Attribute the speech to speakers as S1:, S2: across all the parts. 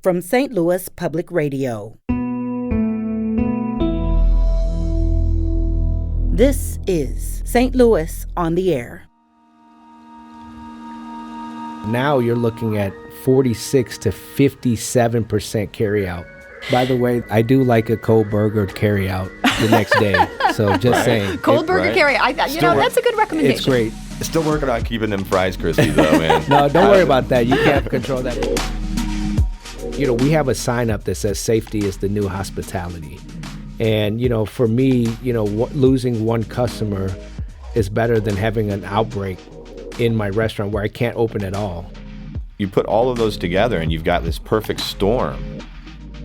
S1: From St. Louis Public Radio. This is St. Louis on the Air.
S2: Now you're looking at 46 to 57% carryout. By the way, I do like a cold burger carryout the next day. So just saying.
S3: Cold burger carryout. That's a good recommendation.
S2: It's great.
S4: Still working on keeping them fries crispy, though, man.
S2: No, don't worry about that. You can't control that. We have a sign up that says safety is the new hospitality. And, for me, losing one customer is better than having an outbreak in my restaurant where I can't open at all.
S4: You put all of those together and you've got this perfect storm.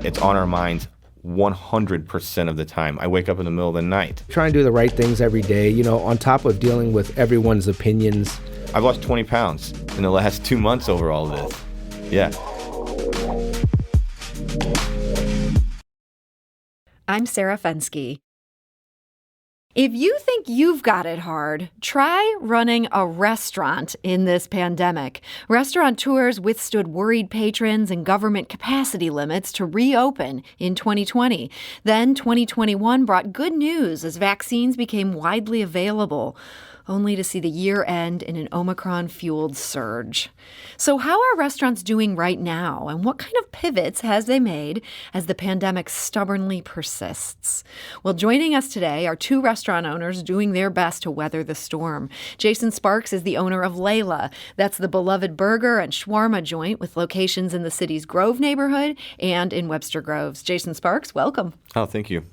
S4: It's on our minds 100% of the time. I wake up in the middle of the night.
S2: Trying to do the right things every day, on top of dealing with everyone's opinions.
S4: I've lost 20 pounds in the last 2 months over all this. Yeah.
S3: I'm Sarah Fensky. If you think you've got it hard, try running a restaurant in this pandemic. Restaurateurs withstood worried patrons and government capacity limits to reopen in 2020. Then 2021 brought good news as vaccines became widely available, only to see the year end in an Omicron-fueled surge. So how are restaurants doing right now, and what kind of pivots has they made as the pandemic stubbornly persists? Well, joining us today are two restaurant owners doing their best to weather the storm. Jason Sparks is the owner of Layla. That's the beloved burger and shawarma joint with locations in the city's Grove neighborhood and in Webster Groves. Jason Sparks, welcome.
S4: Oh, thank you.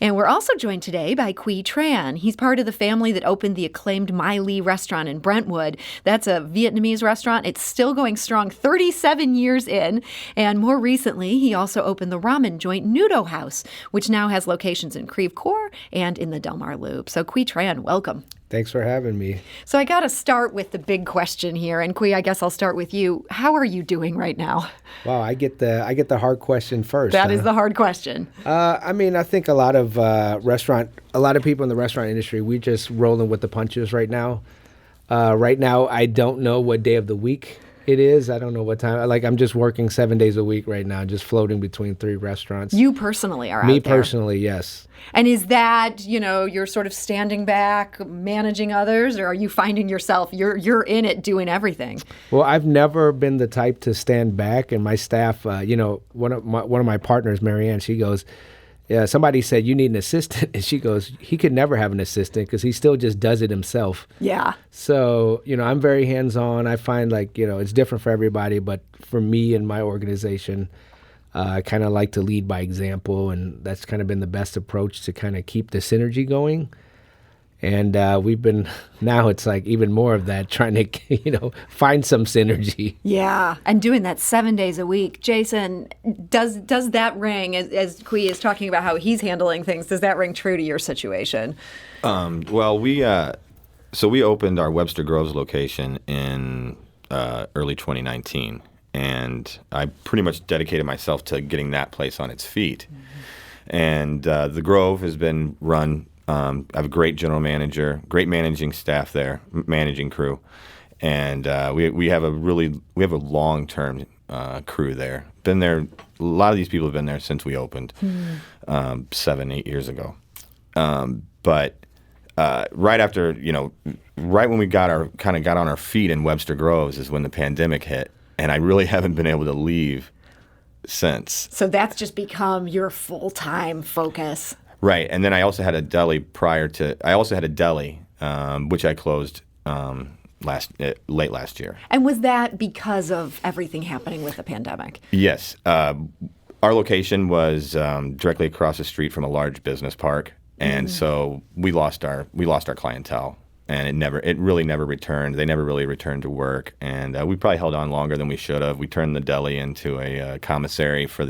S3: And we're also joined today by Tran. He's part of the family that opened the acclaimed My Lee restaurant in Brentwood. That's a Vietnamese restaurant. It's still going strong 37 years in. And more recently, he also opened the ramen joint Nudo House, which now has locations in Creve Coeur and in the Del Mar Loop. So Tran, welcome.
S2: Thanks for having me.
S3: So I got to start with the big question here. And I guess I'll start with you. How are you doing right now?
S2: Wow, I get the hard question first.
S3: That is the hard question.
S2: I think a lot of people in the restaurant industry, we just rolling with the punches right now. Right now, I don't know what day of the week it is. I don't know what time. I'm just working 7 days a week right now, just floating between 3 restaurants.
S3: You personally are out there?
S2: Me personally, yes.
S3: And is that, you're sort of standing back, managing others, or are you finding yourself, you're in it doing everything?
S2: Well, I've never been the type to stand back, and my staff, one of my partners, Marianne, she goes, yeah, somebody said you need an assistant, and she goes, he could never have an assistant because he still just does it himself.
S3: Yeah.
S2: So, I'm very hands-on. I find it's different for everybody, but for me and my organization, I kind of like to lead by example, and that's kind of been the best approach to kind of keep the synergy going. And now it's even more of that, trying to, find some synergy.
S3: Yeah, and doing that 7 days a week. Jason, does that ring, as Kui is talking about how he's handling things, does that ring true to your situation?
S4: Well, we opened our Webster Groves location in early 2019. And I pretty much dedicated myself to getting that place on its feet. Mm-hmm. And the Grove has been run. I have a great general manager, great managing staff there, managing crew, and we have a long-term crew there. Been there. A lot of these people have been there since we opened 7-8 years ago. But right after, right when we got on our feet in Webster Groves is when the pandemic hit. And I really haven't been able to leave since.
S3: So that's just become your full-time focus.
S4: Right. And then I also had a deli which I closed late last year.
S3: And was that because of everything happening with the pandemic?
S4: Yes. Our location was directly across the street from a large business park. And so we lost our clientele. And it really never returned. They never really returned to work, and we probably held on longer than we should have. We turned the deli into a commissary for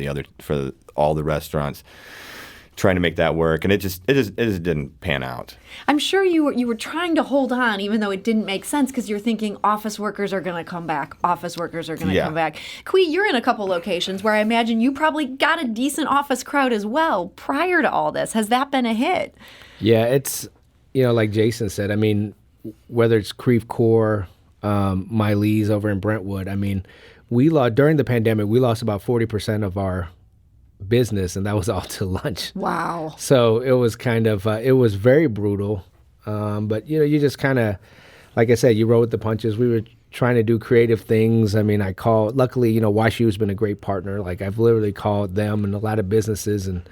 S4: all the restaurants, trying to make that work, and it just didn't pan out.
S3: I'm sure you were trying to hold on, even though it didn't make sense, because you're thinking office workers are going to come back. Office workers are going to come back. Kui, you're in a couple locations where I imagine you probably got a decent office crowd as well prior to all this. Has that been a hit?
S2: Yeah, it's. Like Jason said, whether it's Creve Coeur, My Lee's over in Brentwood, we lost during the pandemic. We lost about 40% of our business, and that was all to lunch.
S3: Wow.
S2: So it was kind of it was very brutal. But you just kind of, like I said, you roll with the punches. We were trying to do creative things. I mean, luckily, WashU has been a great partner. Like I've literally called them and a lot of businesses and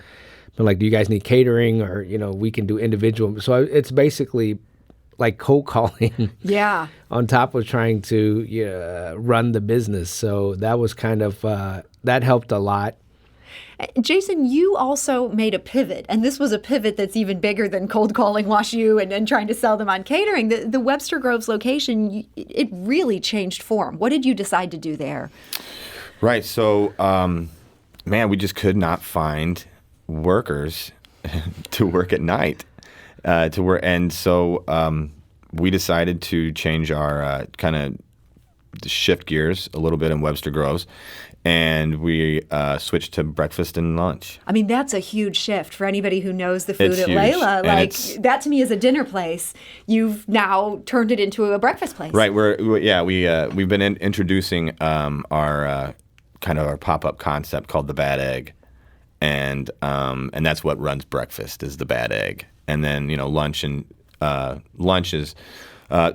S2: been like, do you guys need catering, or we can do individual. So it's basically like cold calling.
S3: Yeah.
S2: On top of trying to run the business. So that was kind of that helped a lot.
S3: Jason, you also made a pivot, and this was a pivot that's even bigger than cold calling WashU and trying to sell them on catering. The Webster Groves location, it really changed form. What did you decide to do there?
S4: Right. So, we just could not find workers to work at night. And so we decided to change our kind of shift gears a little bit in Webster Groves. And we switched to breakfast and lunch.
S3: I mean, that's a huge shift for anybody who knows the food
S4: It's
S3: at
S4: huge.
S3: Layla.
S4: And
S3: Like, that to me is a dinner place. You've now turned it into a breakfast place.
S4: Right. We've been introducing our kind of our pop-up concept called the Bad Egg, and that's what runs breakfast is the Bad Egg, and then lunch is.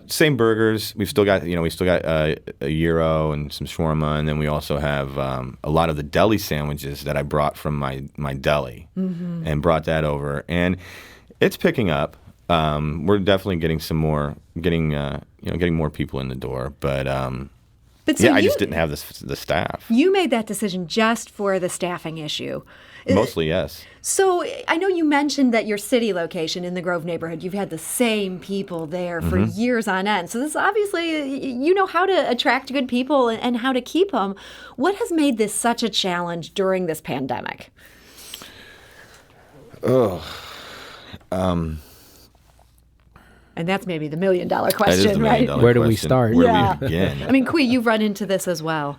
S4: Same burgers. We've still got, a gyro and some shawarma, and then we also have a lot of the deli sandwiches that I brought from my deli, and brought that over, and it's picking up. We're definitely getting getting more people in the door, but I just didn't have the staff.
S3: You made that decision just for the staffing issue.
S4: Mostly, yes.
S3: So I know you mentioned that your city location in the Grove neighborhood, you've had the same people there for years on end. So this obviously, you know how to attract good people and how to keep them. What has made this such a challenge during this pandemic?
S2: And
S3: that's maybe the $1 million question, right?
S2: Where do we start?
S4: Where do we begin?
S3: I mean, Kui, you've run into this as well.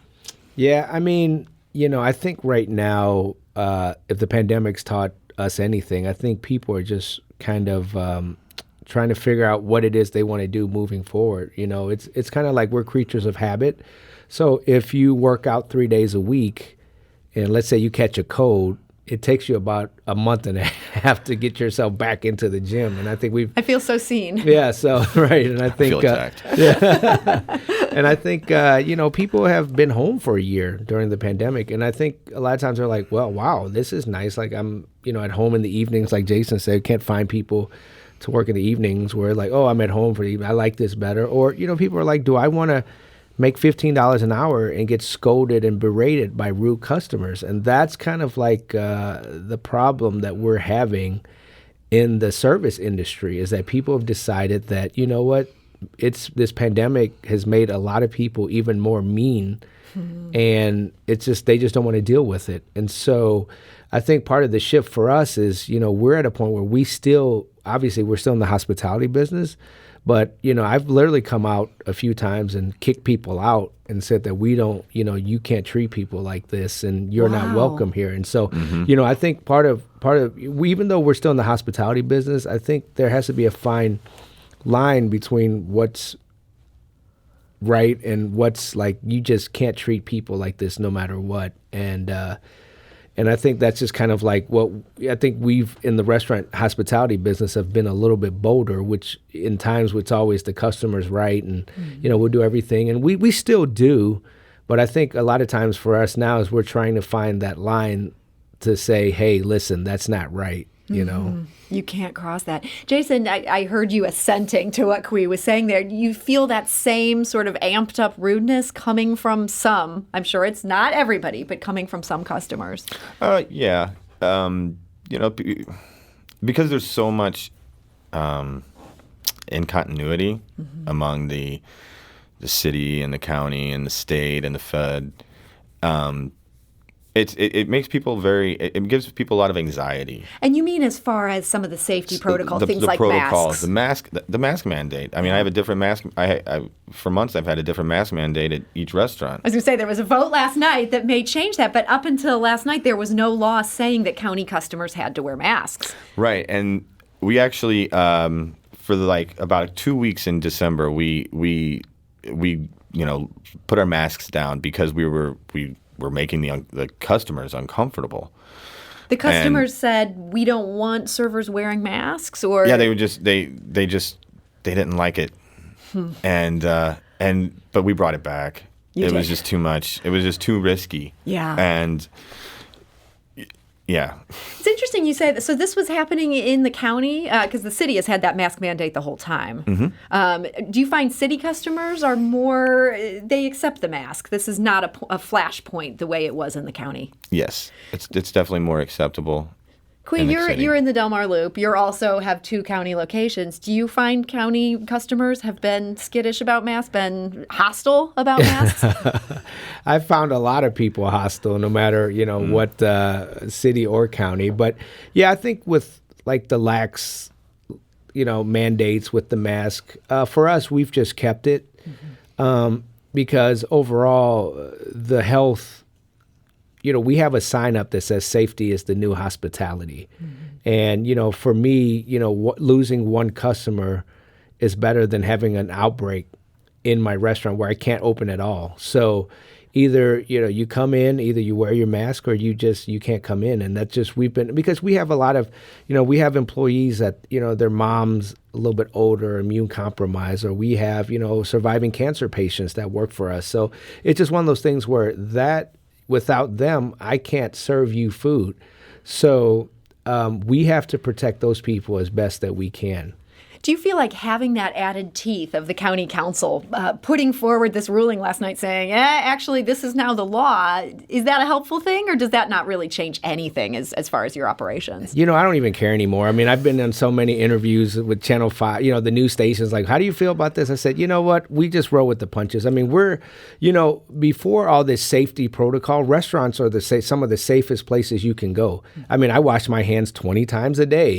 S2: Yeah, I mean, I think right now, if the pandemic's taught us anything, I think people are just kind of trying to figure out what it is they want to do moving forward. It's kind of like we're creatures of habit. So if you work out 3 days a week, and let's say you catch a cold, it takes you about a month and a half to get yourself back into the gym. And I think
S3: I feel so seen.
S2: Yeah, so, right. And I think,
S4: feel attacked.
S2: And I think, people have been home for a year during the pandemic. And I think a lot of times they're like, well, wow, this is nice. Like I'm, at home in the evenings, like Jason said, can't find people to work in the evenings where like, oh, I'm at home for the evening. I like this better. Or, people are like, do I want to make $15 an hour and get scolded and berated by rude customers? And that's kind of like the problem that we're having in the service industry is that people have decided that, this pandemic has made a lot of people even more mean, and it's just they just don't want to deal with it. And so I think part of the shift for us is, we're at a point where we're still in the hospitality business. But, I've literally come out a few times and kicked people out and said that we don't, you can't treat people like this and you're not welcome here. And so, I think part of even though we're still in the hospitality business, I think there has to be a fine line between what's right and what's like, you just can't treat people like this no matter what. And I think that's just kind of like what I think we've in the restaurant hospitality business have been a little bit bolder, which in times it's always the customer's right. And, we'll do everything. And we still do. But I think a lot of times for us now is we're trying to find that line to say, hey, listen, that's not right.
S3: You can't cross that. Jason, I heard you assenting to what Kui was saying there. You feel that same sort of amped up rudeness coming from some, I'm sure it's not everybody, but coming from some customers.
S4: Yeah. Because there's so much incontinuity among the city and the county and the state and the Fed, it makes people it gives people a lot of anxiety.
S3: And you mean as far as some of the safety protocols, things
S4: the
S3: like
S4: protocols,
S3: masks?
S4: The mask mandate. I mean, I have a different mask. For months, I've had a different mask mandate at each restaurant.
S3: I was going to say, there was a vote last night that may change that, but up until last night, there was no law saying that county customers had to wear masks.
S4: Right, and we actually, for about 2 weeks in December, we put our masks down because we were making the customers uncomfortable.
S3: The customers said, we don't want servers wearing masks, or
S4: yeah, they didn't like it, but we brought it back. It was just too much. It was just too risky.
S3: Yeah.
S4: And yeah.
S3: It's interesting you say that. So this was happening in the county because the city has had that mask mandate the whole time.
S4: Mm-hmm.
S3: Do you find city customers are more, they accept the mask? This is not a flashpoint the way it was in the county.
S4: Yes. It's definitely more acceptable.
S3: Queen, you're in the Del Mar Loop. You also have 2 county locations. Do you find county customers have been skittish about masks, been hostile about masks?
S2: I've found a lot of people hostile, no matter what city or county. But yeah, I think with like the lax, mandates with the mask, for us, we've just kept it because overall, the health. We have a sign up that says safety is the new hospitality. And, for me, losing one customer is better than having an outbreak in my restaurant where I can't open at all. So either, you come in, either you wear your mask or you can't come in. And that's just, because we have a lot of, we have employees that, their mom's a little bit older, immune compromised, or we have, surviving cancer patients that work for us. So it's just one of those things where without them, I can't serve you food. So we have to protect those people as best that we can.
S3: Do you feel like having that added teeth of the county council putting forward this ruling last night saying, actually, this is now the law, is that a helpful thing, or does that not really change anything as far as your operations?
S2: I don't even care anymore. I mean, I've been on so many interviews with Channel 5, the news stations, like, how do you feel about this? I said, you know what? We just roll with the punches. I mean, we're, before all this safety protocol, restaurants are some of the safest places you can go. I mean, I wash my hands 20 times a day.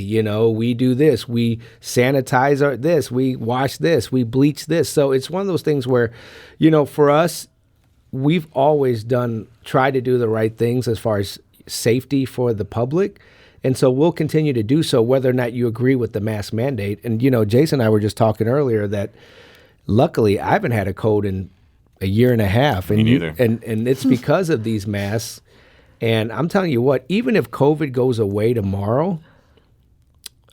S2: We do this. We sanitize this, we wash this, we bleach this. So it's one of those things where, for us, we've always tried to do the right things as far as safety for the public. And so we'll continue to do so, whether or not you agree with the mask mandate. And, Jason and I were just talking earlier that luckily I haven't had a cold in a year and a half.
S4: Me neither.
S2: And it's because of these masks. And I'm telling you what, even if COVID goes away tomorrow,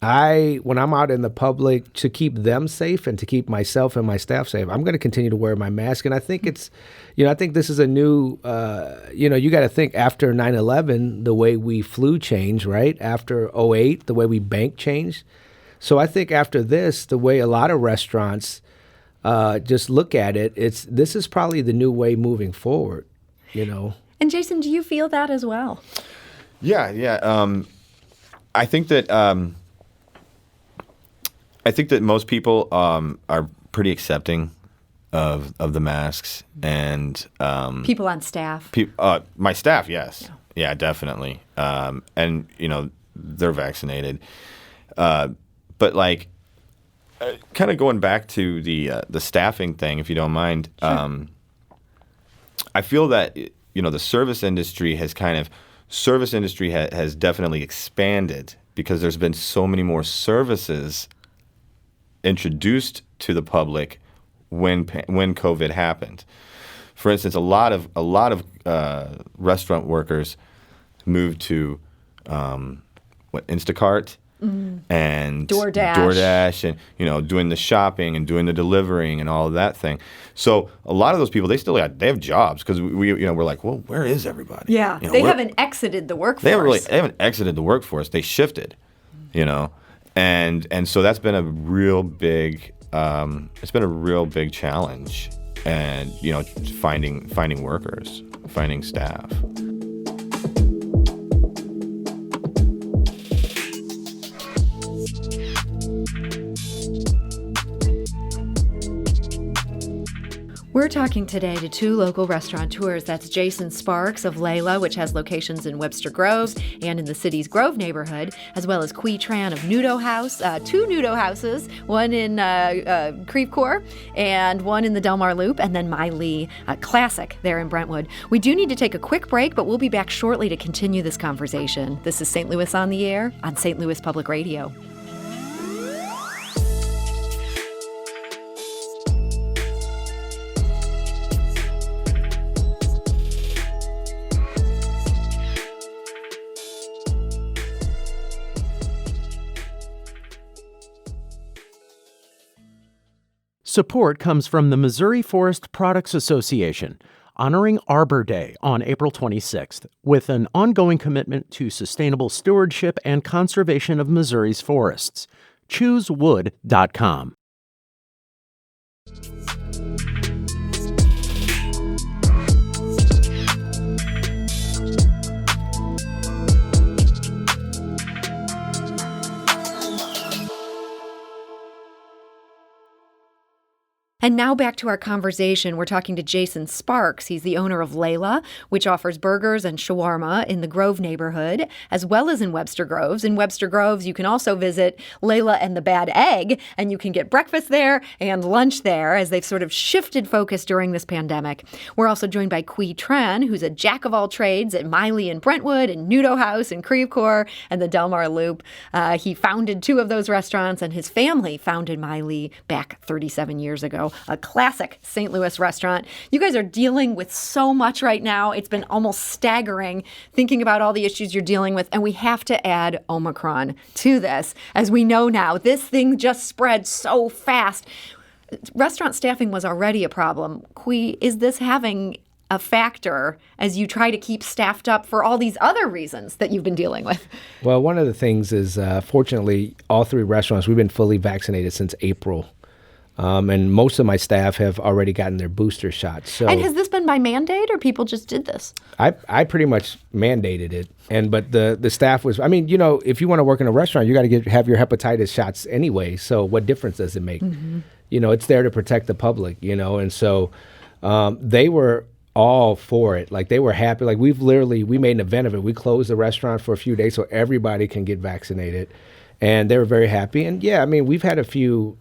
S2: when I'm out in the public, to keep them safe and to keep myself and my staff safe, I'm going to continue to wear my mask. And I think I think this is a new, you got to think after 9/11, the way we flew changed, right? After 2008, the way we bank changed. So I think after this, the way a lot of restaurants just look at it, this is probably the new way moving forward,
S3: And Jason, do you feel that as well?
S4: Yeah. I think that most people are pretty accepting of the masks, and
S3: people on staff.
S4: My staff, yes, yeah, definitely, and they're vaccinated. But like, kind of going back to the staffing thing, if you don't mind, sure. I feel that the service industry has definitely expanded because there's been so many more services introduced to the public when COVID happened. For instance, a lot of restaurant workers moved to Instacart and DoorDash, and doing the shopping and doing the delivering and all of that thing. So a lot of those people, they have jobs because we're like, well, where is everybody?
S3: Yeah, they haven't exited the workforce.
S4: They haven't exited the workforce. They shifted, And so that's been a real big challenge, and finding workers, finding staff.
S3: We're talking today to 2 local restaurateurs. That's Jason Sparks of Layla, which has locations in Webster Groves and in the city's Grove neighborhood, as well as Tran of Nudo House, 2 Nudo houses, one in Creve Coeur and one in the Del Mar Loop, and then My Lee Classic there in Brentwood. We do need to take a quick break, but we'll be back shortly to continue this conversation. This is St. Louis on the Air on St. Louis Public Radio.
S5: Support comes from the Missouri Forest Products Association, honoring Arbor Day on April 26th, with an ongoing commitment to sustainable stewardship and conservation of Missouri's forests. ChooseWood.com.
S3: And now back to our conversation. We're talking to Jason Sparks. He's the owner of Layla, which offers burgers and shawarma in the Grove neighborhood, as well as in Webster Groves. In Webster Groves, you can also visit Layla and the Bad Egg, and you can get breakfast there and lunch there, as they've sort of shifted focus during this pandemic. We're also joined by Tran, who's a jack of all trades at Miley and Brentwood and Nudo House and Creve Coeur and the Delmar Loop. He founded 2 of those restaurants, and his family founded Miley back 37 years ago. A classic St. Louis restaurant. You guys are dealing with so much right now. It's been almost staggering thinking about all the issues you're dealing with. And we have to add Omicron to this. As we know now, this thing just spread so fast. Restaurant staffing was already a problem. Is this having a factor as you try to keep staffed up for all these other reasons that you've been dealing with?
S2: Well, one of the things is, fortunately, all 3 restaurants, we've been fully vaccinated since April. And most of my staff have already gotten their booster shots. So,
S3: and has this been by mandate, or people just did this?
S2: I pretty much mandated it. But the staff was, if you want to work in a restaurant, you got to have your hepatitis shots anyway. So what difference does it make? Mm-hmm. It's there to protect the public, and so they were all for it. Like, they were happy. Like, we made an event of it. We closed the restaurant for a few days so everybody can get vaccinated. And they were very happy. And yeah, we've had a few,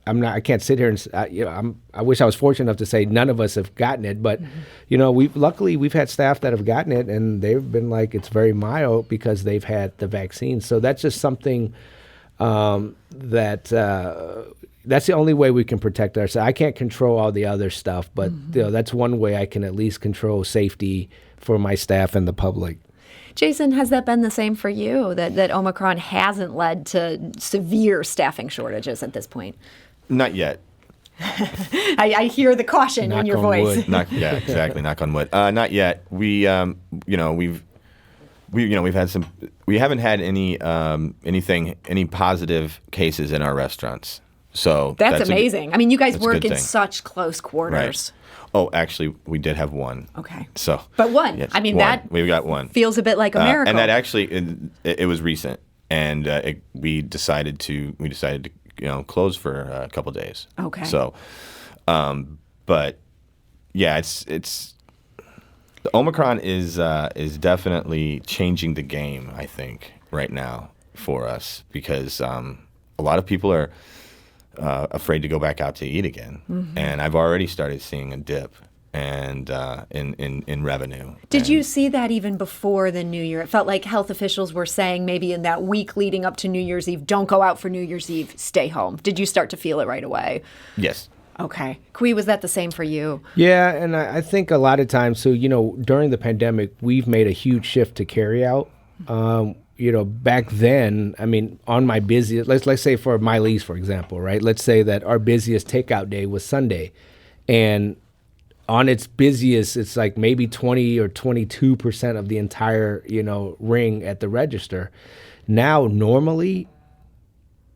S2: I can't sit here and, I wish I was fortunate enough to say none of us have gotten it, but, luckily we've had staff that have gotten it, and they've been like, it's very mild because they've had the vaccine. So that's just something that's the only way we can protect ourselves. I can't control all the other stuff, but that's one way I can at least control safety for my staff and the public.
S3: Jason, has that been the same for you, that Omicron hasn't led to severe staffing shortages at this point?
S4: Not yet.
S3: I hear the caution in your voice.
S4: Exactly. Knock on wood. Not yet. We haven't had any positive cases in our restaurants. So
S3: that's amazing. You guys work in such close quarters.
S4: Right. Oh, actually, we did have one.
S3: Okay.
S4: So,
S3: but one.
S4: Yes,
S3: we
S4: got one.
S3: Feels a bit like a miracle.
S4: And that actually, it was recent, and we decided to close for a couple of days.
S3: Okay.
S4: So, but yeah, it's the Omicron is definitely changing the game, I think, right now for us, because a lot of people are afraid to go back out to eat again. Mm-hmm. And I've already started seeing a dip and in revenue.
S3: Did you see that even before the New Year? It felt like health officials were saying maybe in that week leading up to New Year's Eve, don't go out for New Year's Eve, stay home. Did you start to feel it right away?
S4: Yes.
S3: Okay. Was that the same for you?
S2: Yeah, and I think a lot of times, so, during the pandemic, we've made a huge shift to carry out. Back then, on my busiest, let's say for Miley's, for example, right? Let's say that our busiest takeout day was Sunday. And on its busiest, it's like maybe 20 or 22% of the entire, ring at the register. Now, normally,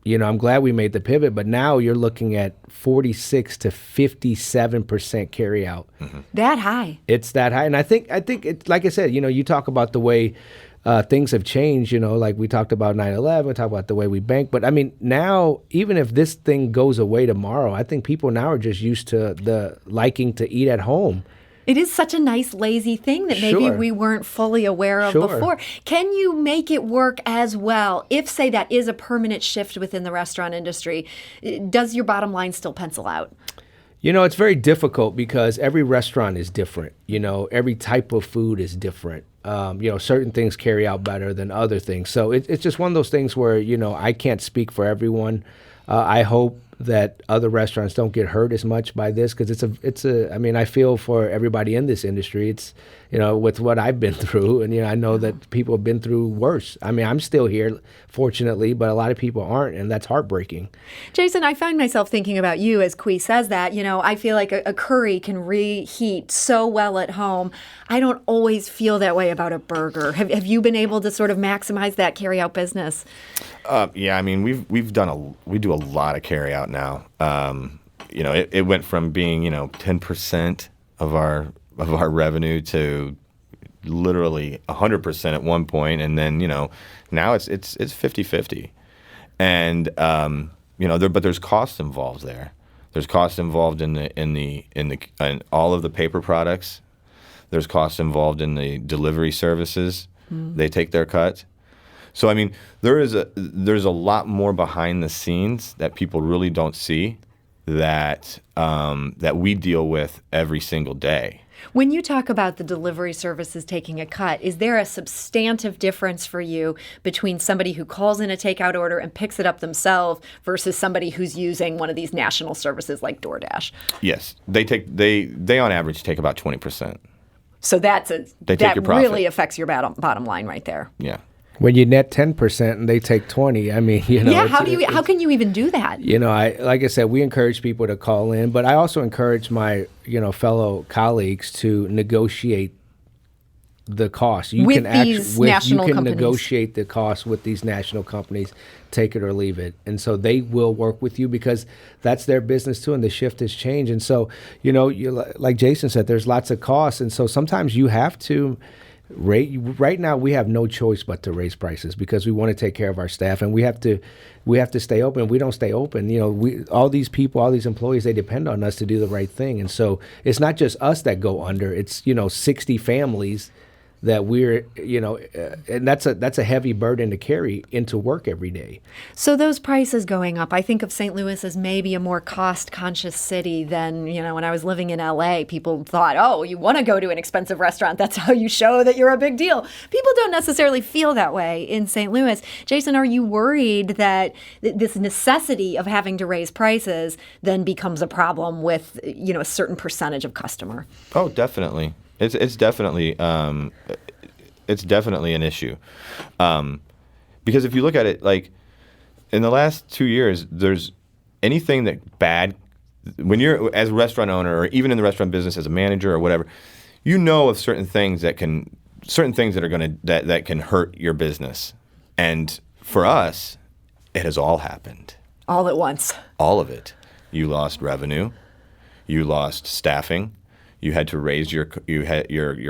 S2: I'm glad we made the pivot, but now you're looking at 46 to 57% carry out.
S3: Mm-hmm. That high.
S2: It's that high. And I think it's, like I said, you talk about the way things have changed, like we talked about 9/11, we talk about the way we bank. But now, even if this thing goes away tomorrow, I think people now are just used to the liking to eat at home.
S3: It is such a nice, lazy thing that maybe we weren't fully aware of before. Can you make it work as well if, say, that is a permanent shift within the restaurant industry? Does your bottom line still pencil out?
S2: It's very difficult because every restaurant is different. Every type of food is different. Certain things carry out better than other things. So it's just one of those things where, I can't speak for everyone. I hope that other restaurants don't get hurt as much by this, because I mean, I feel for everybody in this industry. It's, with what I've been through, and I know that people have been through worse. I mean, I'm still here, fortunately, but a lot of people aren't, and that's heartbreaking.
S3: Jason, I find myself thinking about you as Kui says that. I feel like a curry can reheat so well at home. I don't always feel that way about a burger. Have you been able to sort of maximize that carry-out business?
S4: Yeah, I mean, we do a lot of carry out now. It went from being 10% of our revenue to literally 100% at one point, and then now it's 50-50, and but there's costs involved there. There's costs involved in all of the paper products. There's costs involved in the delivery services. They take their cut. So I mean, there's a lot more behind the scenes that people really don't see that we deal with every single day.
S3: When you talk about the delivery services taking a cut, is there a substantive difference for you between somebody who calls in a takeout order and picks it up themselves versus somebody who's using one of these national services like DoorDash?
S4: Yes, they on average take about 20%.
S3: So that
S4: your profit.
S3: Really affects your bottom line right there.
S4: Yeah.
S2: When you net 10% and they take 20, I mean,
S3: Yeah, how can you even do that?
S2: Like I said, we encourage people to call in, but I also encourage my, fellow colleagues to negotiate the cost. You
S3: With these national companies.
S2: Negotiate the cost with these national companies, take it or leave it. And so they will work with you because that's their business too, and the shift has changed. And so, like Jason said, there's lots of costs. And so sometimes you have to right now we have no choice but to raise prices because we want to take care of our staff, and we have to stay open. If we don't stay open, all these people, all these employees, they depend on us to do the right thing. And so it's not just us that go under, it's 60 families that we're, and that's a heavy burden to carry into work every day.
S3: So those prices going up, I think of St. Louis as maybe a more cost-conscious city than, when I was living in LA, people thought, oh, you want to go to an expensive restaurant. That's how you show that you're a big deal. People don't necessarily feel that way in St. Louis. Jason, are you worried that this necessity of having to raise prices then becomes a problem with, a certain percentage of customer?
S4: Oh, definitely. It's definitely an issue, because if you look at it, like in the last 2 years, there's anything that bad when you're as a restaurant owner or even in the restaurant business as a manager or whatever, of certain things that can hurt your business, and for us, it has all happened
S3: all at once.
S4: All of it. You lost revenue, you lost staffing. You had to raise your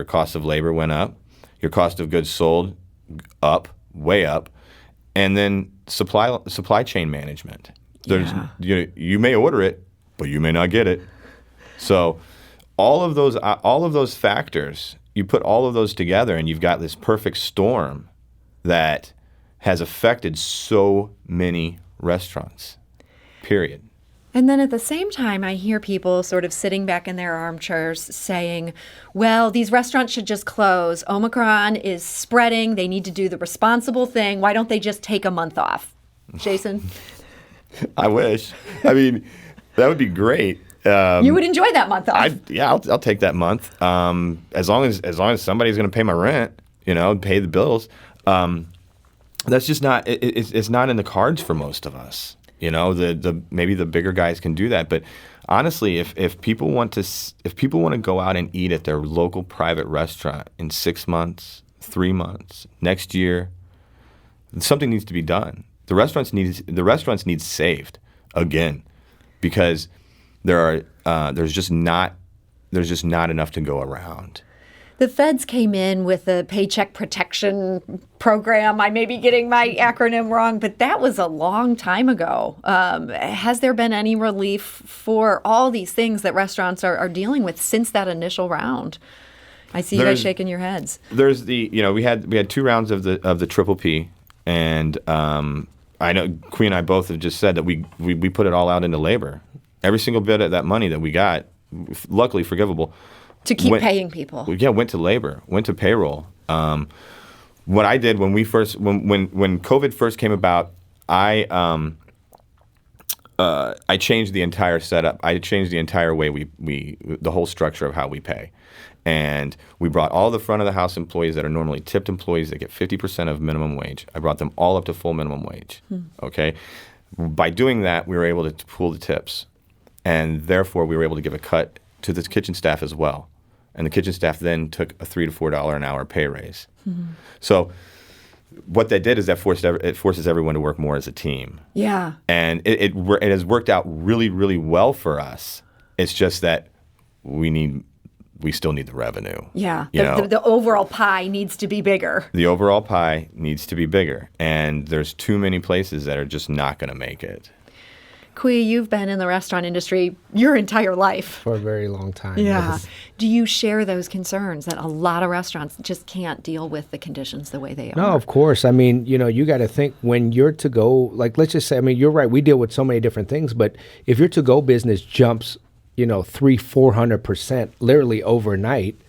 S4: cost of labor went up, your cost of goods sold up, way up, and then supply chain management. You may order it, but you may not get it. So all of those factors, you put all of those together, and you've got this perfect storm that has affected so many restaurants. Period.
S3: And then at the same time, I hear people sort of sitting back in their armchairs saying, well, these restaurants should just close. Omicron is spreading. They need to do the responsible thing. Why don't they just take a month off? Jason?
S4: I wish. I mean, that would be great.
S3: You would enjoy that month off.
S4: I'll take that month. As long as somebody's going to pay my rent, pay the bills. That's just not. It's not in the cards for most of us. Maybe the bigger guys can do that, but honestly, if people want to go out and eat at their local private restaurant in 6 months, 3 months, next year, something needs to be done. The restaurants need saved again, because there's just not enough to go around.
S3: The feds came in with a paycheck protection program. I may be getting my acronym wrong, but that was a long time ago. Has there been any relief for all these things that restaurants are dealing with since that initial round? I see you guys shaking your heads.
S4: There's we had 2 rounds of the Triple P, and I know Queen and I both have just said that we put it all out into labor. Every single bit of that money that we got, luckily forgivable.
S3: To keep paying people.
S4: Yeah, went to labor, went to payroll. What I did when COVID first came about, I I changed the entire setup. I changed the entire way the whole structure of how we pay. And we brought all the front of the house employees that are normally tipped employees that get 50% of minimum wage. I brought them all up to full minimum wage. Okay. By doing that, we were able to pool the tips. And therefore, we were able to give a cut to the kitchen staff as well. And the kitchen staff then took a $3 to $4 an hour pay raise. So what that did is that forces everyone to work more as a team.
S3: Yeah.
S4: And it has worked out really, really well for us. It's just that we still need the revenue.
S3: Yeah. The overall pie needs to be bigger.
S4: The overall pie needs to be bigger. And there's too many places that are just not going to make it.
S3: Kui, you've been in the restaurant industry your entire life.
S2: For a very long time.
S3: Yeah.
S2: Yes.
S3: Do you share those concerns that a lot of restaurants just can't deal with the conditions the way they are?
S2: No, of course. I mean, you got to think when your to-go, like let's just say, I mean, you're right. We deal with so many different things, but if your to-go business jumps, 300-400% literally overnight,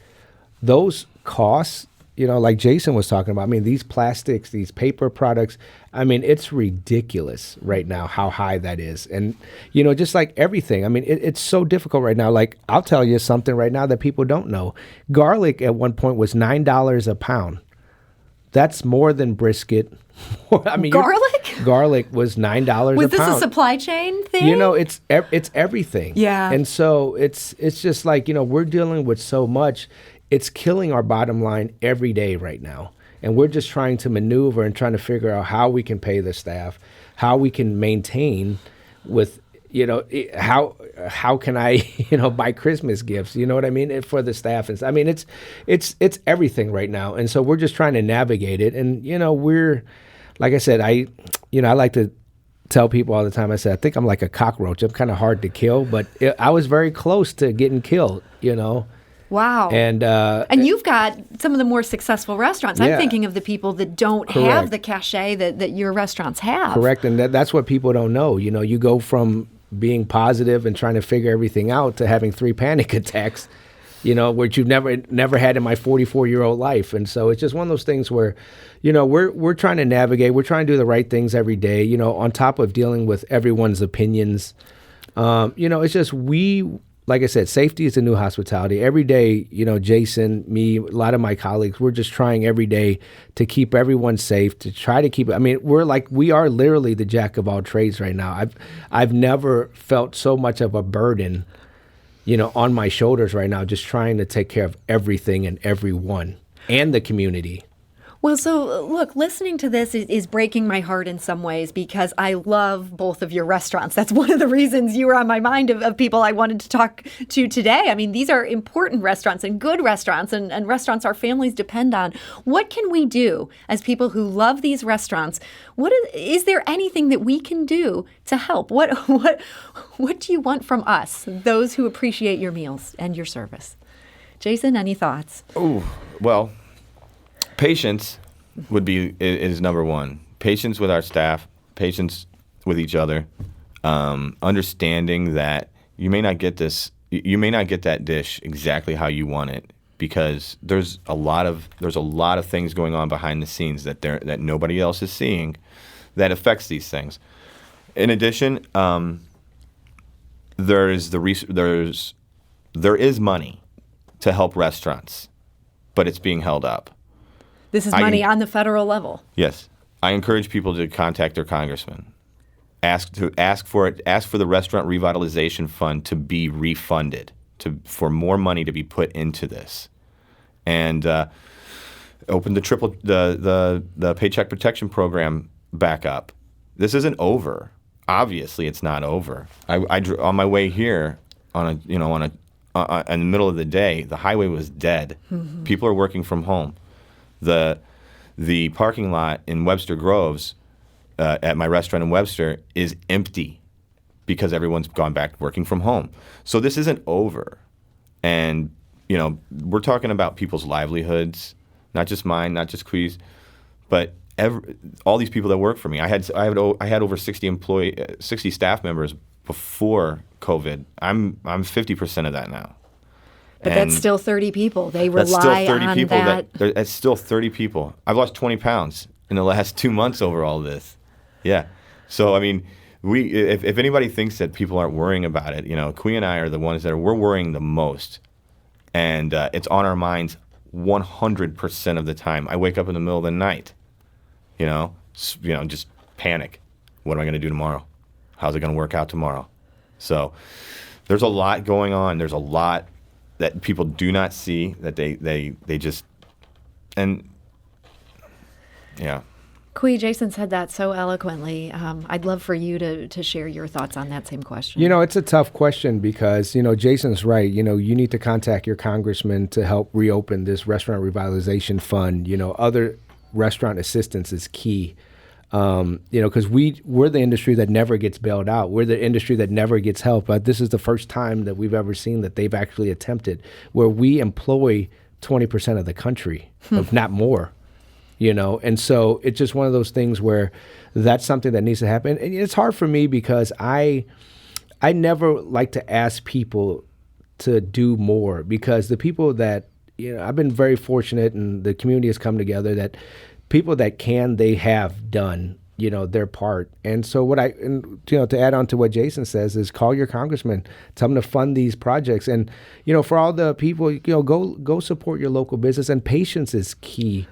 S2: those costs, like Jason was talking about, I mean, these plastics, these paper products, I mean, it's ridiculous right now how high that is. And, just like everything, I mean, it's so difficult right now. Like, I'll tell you something right now that people don't know. Garlic at one point was $9 a pound. That's more than brisket. I mean, garlic was $9 a pound.
S3: Was this a supply chain thing?
S2: It's everything.
S3: Yeah.
S2: And so it's just like, we're dealing with so much. It's killing our bottom line every day right now. And we're just trying to maneuver and trying to figure out how we can pay the staff, how we can maintain with, how can I, buy Christmas gifts, you know what I mean, for the staff. And I mean, it's everything right now. And so we're just trying to navigate it. And, we're, like I said, I like to tell people all the time, I said, I think I'm like a cockroach. I'm kind of hard to kill, but I was very close to getting killed,
S3: Wow.
S2: And
S3: you've got some of the more successful restaurants. I'm thinking of the people that don't have the cachet that your restaurants have.
S2: Correct. And that's what people don't know. You go from being positive and trying to figure everything out to having 3 panic attacks, which you've never had in my 44-year-old life. And so it's just one of those things where, we're trying to navigate. We're trying to do the right things every day, on top of dealing with everyone's opinions. It's just like I said, safety is the new hospitality. Every day, Jason, me, a lot of my colleagues, we're just trying every day to keep everyone safe, to try to keep it. I mean, we are literally the jack of all trades right now. I've never felt so much of a burden, on my shoulders right now, just trying to take care of everything and everyone and the community.
S3: Well, so look, listening to this is breaking my heart in some ways because I love both of your restaurants. That's one of the reasons you were on my mind of people I wanted to talk to today. I mean, these are important restaurants and good restaurants and restaurants our families depend on. What can we do as people who love these restaurants? Is there anything that we can do to help? What do you want from us, those who appreciate your meals and your service? Jason, any thoughts?
S4: Oh, well, patience is number one. Patience with our staff, patience with each other, understanding that you may not get that dish exactly how you want it because there's a lot of things going on behind the scenes that nobody else is seeing that affects these things. In addition, there is money to help restaurants, but it's being held up.
S3: This is money on the federal level.
S4: Yes. I encourage people to contact their congressman. Ask for the Restaurant Revitalization Fund to be refunded, for more money to be put into this. And open the Paycheck Protection Program back up. This isn't over. Obviously, it's not over. On my way here in the middle of the day, the highway was dead. Mm-hmm. People are working from home. The parking lot in Webster Groves at my restaurant in Webster is empty because everyone's gone back working from home. So this isn't over. And, we're talking about people's livelihoods, not just mine, not just Kui's, but all these people that work for me. I had over 60 staff members before COVID. I'm 50% of that now.
S3: But that's still 30 people. They rely on that.
S4: That's still 30 people. I've lost 20 pounds in the last 2 months over all this. Yeah. So, I mean, if anybody thinks that people aren't worrying about it, Kui and I are the ones we're worrying the most. And it's on our minds 100% of the time. I wake up in the middle of the night, just panic. What am I going to do tomorrow? How's it going to work out tomorrow? So there's a lot going on. There's a lot that people do not see that they just, and yeah.
S3: Kui, Jason said that so eloquently. I'd love for you to share your thoughts on that same question.
S2: It's a tough question because, Jason's right. You need to contact your congressman to help reopen this restaurant revitalization fund. Other restaurant assistance is key. Because we're the industry that never gets bailed out. We're the industry that never gets help. But this is the first time that we've ever seen that they've actually attempted, where we employ 20% of the country, if not more. And so it's just one of those things where that's something that needs to happen. And it's hard for me because I never like to ask people to do more, because the people that, I've been very fortunate, and the community has come together, that people that they have done, their part. And so to add on to what Jason says is call your congressman, tell them to fund these projects. And, for all the people, go support your local business, and patience is key.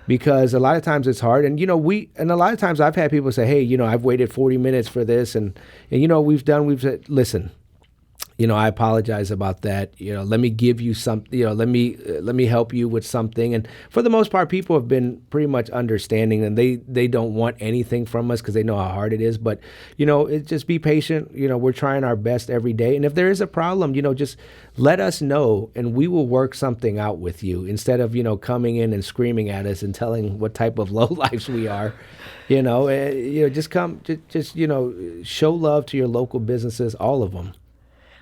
S2: Because a lot of times it's hard, and a lot of times I've had people say, "Hey, I've waited 40 minutes for this," and we've said, "Listen, I apologize about that. Let me give you something. Let me help you with something." And for the most part, people have been pretty much understanding, and they don't want anything from us because they know how hard it is. But just be patient. We're trying our best every day, and if there is a problem, just let us know, and we will work something out with you instead of coming in and screaming at us and telling what type of lowlifes we are. Just come, show love to your local businesses, all of them.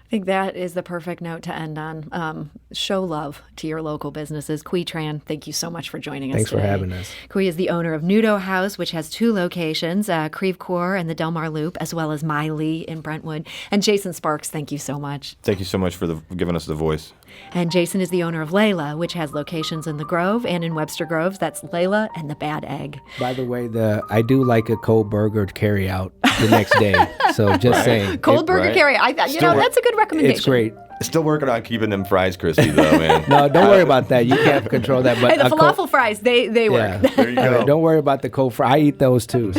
S3: I think that is the perfect note to end on. Show love to your local businesses. Kui Tran, thank you so much for joining us
S2: today. Thanks for having us.
S3: Kui is the owner of Nudo House, which has 2 locations, Creve Coeur and the Del Mar Loop, as well as My Lee in Brentwood. And Jason Sparks, thank you so much.
S4: Thank you so much for giving us the voice.
S3: And Jason is the owner of Layla, which has locations in the Grove and in Webster Groves. That's Layla and the Bad Egg.
S2: By the way, I do like a cold burger to carry out the next day. So just saying.
S3: Cold burger carry. I thought, that's a good recommendation.
S2: It's great.
S4: Still working on keeping them fries crispy, though, man.
S2: No, don't worry about that. You can't control that. But
S3: hey, the falafel fries, they work.
S4: There you go.
S2: Don't worry about the cold fries. I eat those too.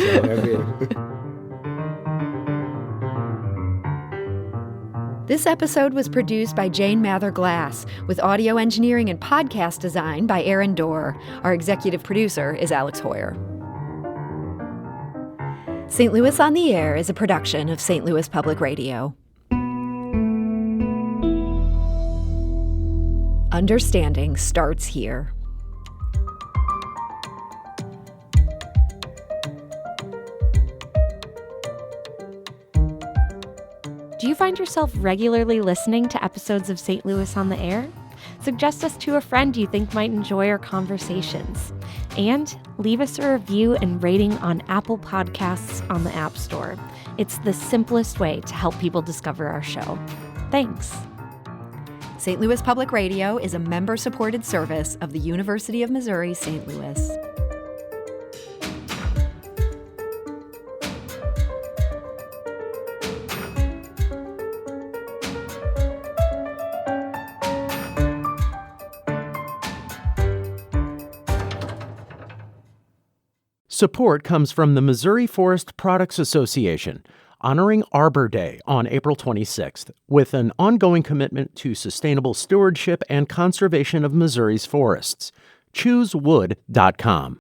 S3: This episode was produced by Jane Mather Glass, with audio engineering and podcast design by Aaron Dorr. Our executive producer is Alex Hoyer. St. Louis on the Air is a production of St. Louis Public Radio. Understanding starts here.
S6: Do you find yourself regularly listening to episodes of St. Louis on the Air? Suggest us to a friend you think might enjoy our conversations. And leave us a review and rating on Apple Podcasts on the App Store. It's the simplest way to help people discover our show. Thanks.
S3: St. Louis Public Radio is a member-supported service of the University of Missouri, St. Louis.
S5: Support comes from the Missouri Forest Products Association, honoring Arbor Day on April 26th, with an ongoing commitment to sustainable stewardship and conservation of Missouri's forests. ChooseWood.com.